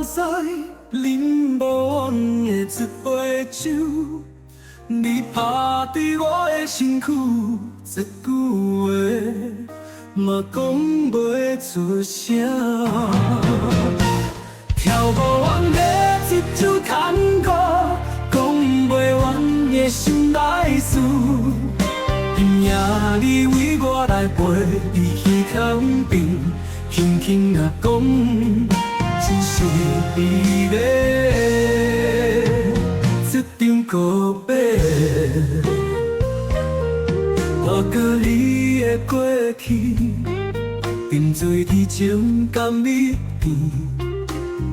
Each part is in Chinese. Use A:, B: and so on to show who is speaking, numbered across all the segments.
A: 西，啉无完的一杯酒，你拍伫我的身躯，一句话嘛讲袂出声。跳不完的一首探戈，讲袂完的心内事。今夜你为我来陪，你去旁边，轻轻啊讲，真是美丽。这场告别，我搁你的过去，沉醉伫情感里边。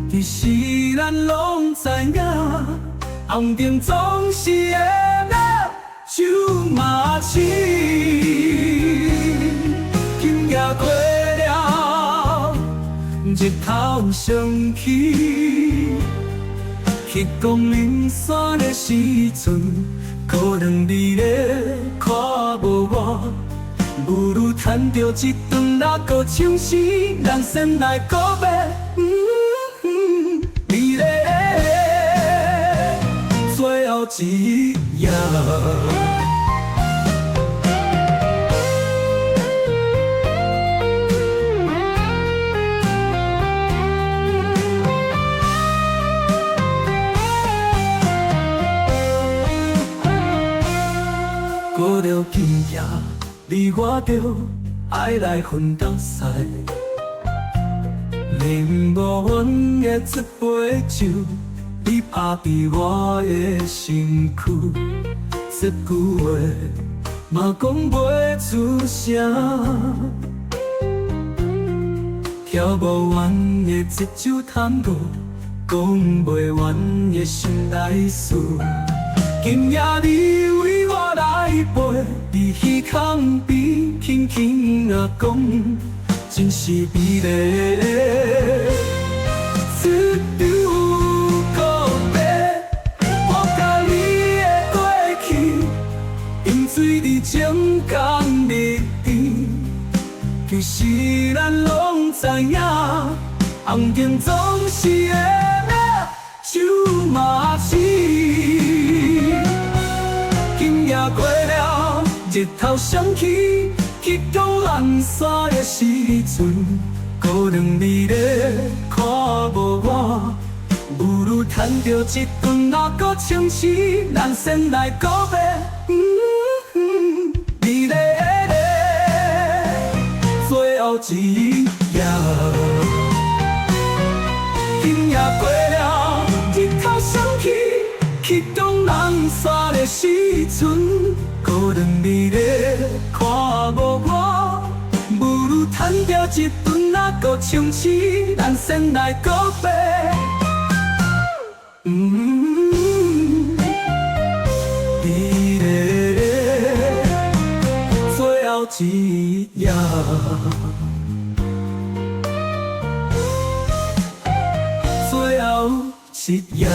A: 其实咱拢知影，红灯总是会亮，酒嘛醒。今夜过了，日头升起，去光明山的时阵，可能你咧看无我，不如趁着一顿那个唱诗，咱先来告别。美丽最后一夜。过了今夜，你我着爱来分东西。啉无完的一杯酒，你拍伫我的身躯，一句话嘛讲袂出声。跳无完的一首探戈，讲袂完的心内事。今夜你为我来陪，你去旁边，轻轻啊讲。真是美丽，一场告别，我甲你的过去，沉醉伫情感里边。其实咱拢知影，红灯总是会亮，酒嘛醒。今夜过了，日头升起。去到蓝山的时阵，可能你咧看无我，不如趁着一顿那个情诗，咱先来告别。美丽的最后一夜，今夜过了，日头升起，去到蓝山的时阵。可能你咧看无我，不如趁着一顿那个唱诗，咱先来告别。美丽最后一夜，最后一夜。